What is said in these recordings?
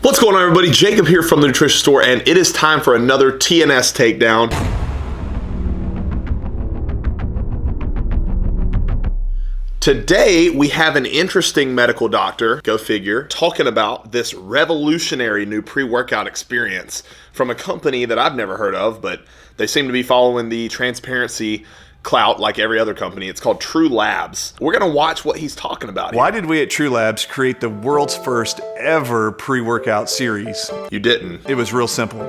What's going on, everybody? Jacob here from the Nutrition Store, and it is time for another TNS Takedown. Today, we have an interesting medical doctor, go figure, talking about this revolutionary new pre-workout experience from a company that I've never heard of, but they seem to be following the transparency clout like every other company. It's called True Labs. We're going to watch what he's talking about here. Why did we at True Labs create the world's first ever pre-workout series? You didn't. It was real simple.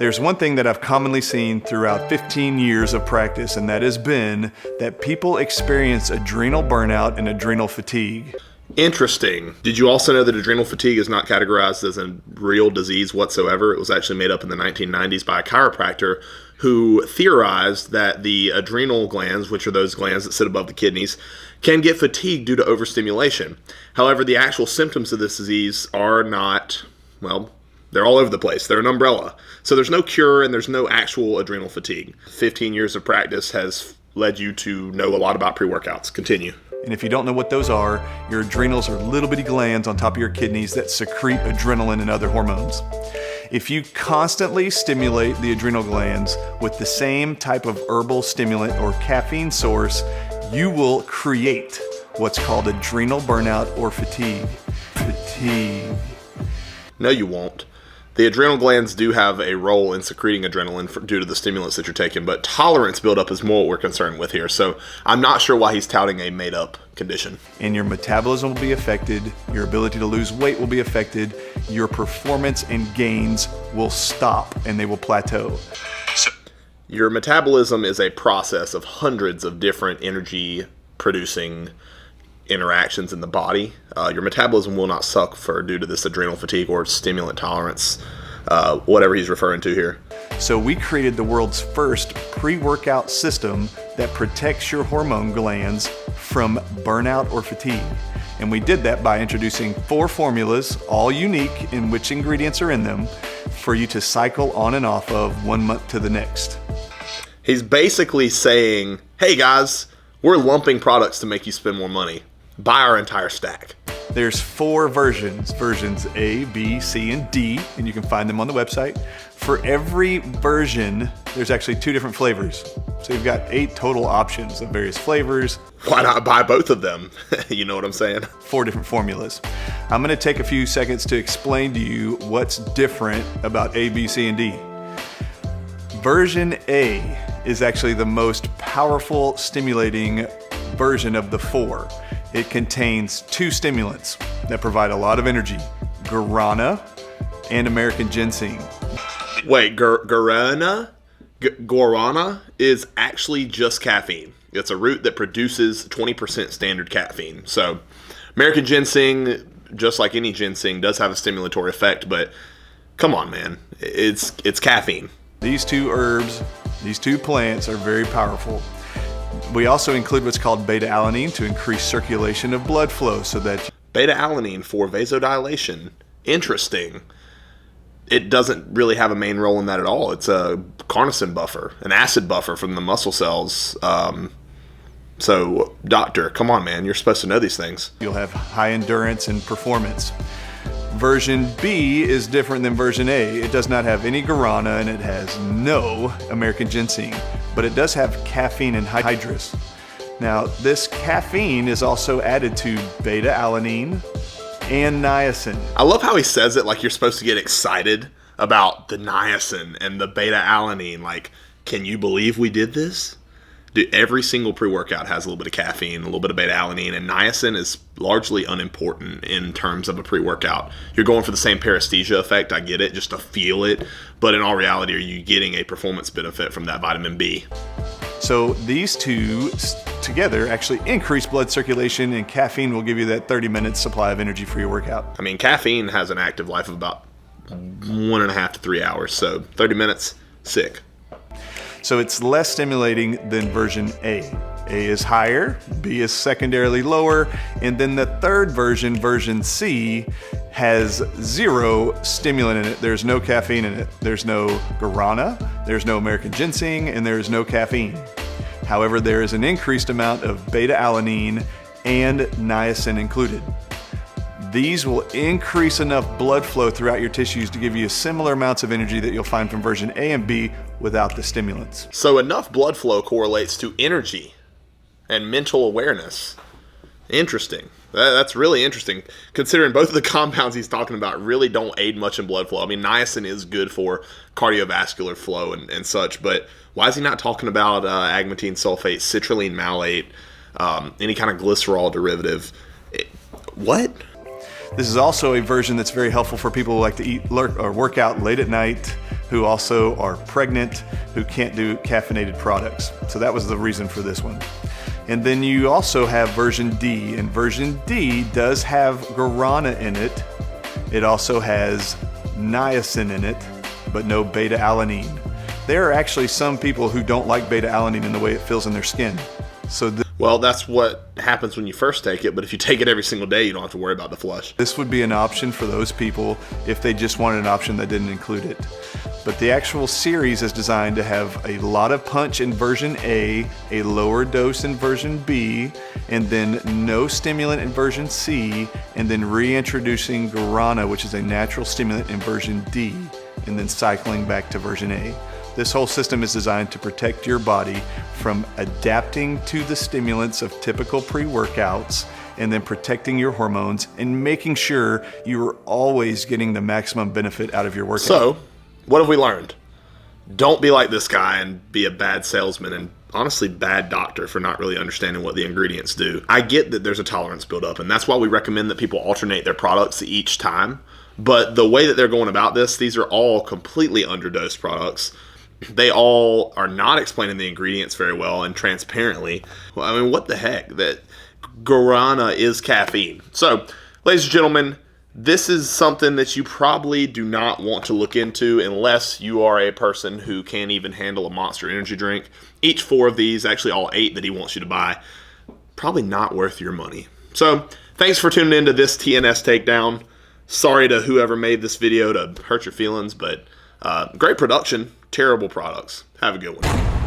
There's one thing that I've commonly seen throughout 15 years of practice, and that has been that people experience adrenal burnout and adrenal fatigue. Interesting. Did you also know that adrenal fatigue is not categorized as a real disease whatsoever? It was actually made up in the 1990s by a chiropractor who theorized that the adrenal glands, which are those glands that sit above the kidneys, can get fatigued due to overstimulation. However, the actual symptoms of this disease are not, well, they're all over the place. They're an umbrella. So there's no cure and there's no actual adrenal fatigue. 15 years of practice has led you to know a lot about pre-workouts. Continue. And if you don't know what those are, your adrenals are little bitty glands on top of your kidneys that secrete adrenaline and other hormones. If you constantly stimulate the adrenal glands with the same type of herbal stimulant or caffeine source, you will create what's called adrenal burnout or fatigue. No, you won't. The adrenal glands do have a role in secreting adrenaline due to the stimulants that you're taking, but tolerance buildup is more what we're concerned with here. So I'm not sure why he's touting a made-up condition. And your metabolism will be affected, your ability to lose weight will be affected, your performance and gains will stop and they will plateau. Your metabolism is a process of hundreds of different energy-producing interactions in the body. Your metabolism will not suck due to this adrenal fatigue or stimulant tolerance, whatever he's referring to here. So we created the world's first pre-workout system that protects your hormone glands from burnout or fatigue. And we did that by introducing 4 formulas, all unique in which ingredients are in them, for you to cycle on and off of 1 month to the next. He's basically saying, hey guys, we're lumping products to make you spend more money. Buy our entire stack. There's 4 versions A, B, C, and D, and you can find them on the website. For every version, there's actually 2 different flavors. So you've got 8 total options of various flavors. Why not buy both of them? You know what I'm saying? 4 different formulas. I'm gonna take a few seconds to explain to you what's different about A, B, C, and D. Version A is actually the most powerful stimulating version of the 4. It contains 2 stimulants that provide a lot of energy, guarana and American ginseng. Wait, guarana is actually just caffeine. It's a root that produces 20% standard caffeine. So American ginseng, just like any ginseng, does have a stimulatory effect, but come on, man, it's caffeine. These 2 herbs, these 2 plants are very powerful. We also include what's called beta-alanine to increase circulation of blood flow so that... Beta-alanine for vasodilation. Interesting. It doesn't really have a main role in that at all. It's a carnosine buffer, an acid buffer from the muscle cells. So, doctor, come on, man. You're supposed to know these things. You'll have high endurance and performance. Version B is different than version A. It does not have any guarana and it has no American ginseng, but it does have caffeine and hydrous. Now, this caffeine is also added to beta-alanine and niacin. I love how he says it like you're supposed to get excited about the niacin and the beta-alanine. Like, can you believe we did this? Dude, every single pre-workout has a little bit of caffeine, a little bit of beta-alanine, and niacin is largely unimportant in terms of a pre-workout. You're going for the same paresthesia effect, I get it, just to feel it, but in all reality, are you getting a performance benefit from that vitamin B? So these 2 together actually increase blood circulation, and caffeine will give you that 30 minutes supply of energy for your workout. I mean, caffeine has an active life of about 1.5 to 3 hours, so 30 minutes, sick. So it's less stimulating than version A. A is higher, B is secondarily lower, and then the third version, version C, has 0 stimulant in it. There's no caffeine in it. There's no guarana, there's no American ginseng, and there's no caffeine. However, there is an increased amount of beta-alanine and niacin included. These will increase enough blood flow throughout your tissues to give you similar amounts of energy that you'll find from version A and B without the stimulants. So enough blood flow correlates to energy and mental awareness. Interesting. That's really interesting, considering both of the compounds he's talking about really don't aid much in blood flow. I mean, niacin is good for cardiovascular flow and such, but why is he not talking about agmatine sulfate, citrulline malate, any kind of glycerol derivative? What? This is also a version that's very helpful for people who like to eat or work out late at night, who also are pregnant, who can't do caffeinated products. So that was the reason for this one. And then you also have version D, and version D does have guarana in it. It also has niacin in it, but no beta-alanine. There are actually some people who don't like beta-alanine in the way it feels in their skin. So well, that's what happens when you first take it, but if you take it every single day, you don't have to worry about the flush. This would be an option for those people if they just wanted an option that didn't include it. But the actual series is designed to have a lot of punch in version A lower dose in version B, and then no stimulant in version C, and then reintroducing guarana, which is a natural stimulant, in version D, and then cycling back to version A. This whole system is designed to protect your body from adapting to the stimulants of typical pre-workouts, and then protecting your hormones and making sure you are always getting the maximum benefit out of your workout. So, what have we learned? Don't be like this guy and be a bad salesman and honestly bad doctor for not really understanding what the ingredients do. I get that there's a tolerance buildup, and that's why we recommend that people alternate their products each time. But the way that they're going about this, these are all completely underdosed products. They all are not explaining the ingredients very well and transparently. Well, I mean, what the heck? That guarana is caffeine. So, ladies and gentlemen, this is something that you probably do not want to look into unless you are a person who can't even handle a Monster energy drink. Each 4 of these, actually all 8 that he wants you to buy, probably not worth your money. So, thanks for tuning into this TNS Takedown. Sorry to whoever made this video to hurt your feelings, but great production, terrible products. Have a good one.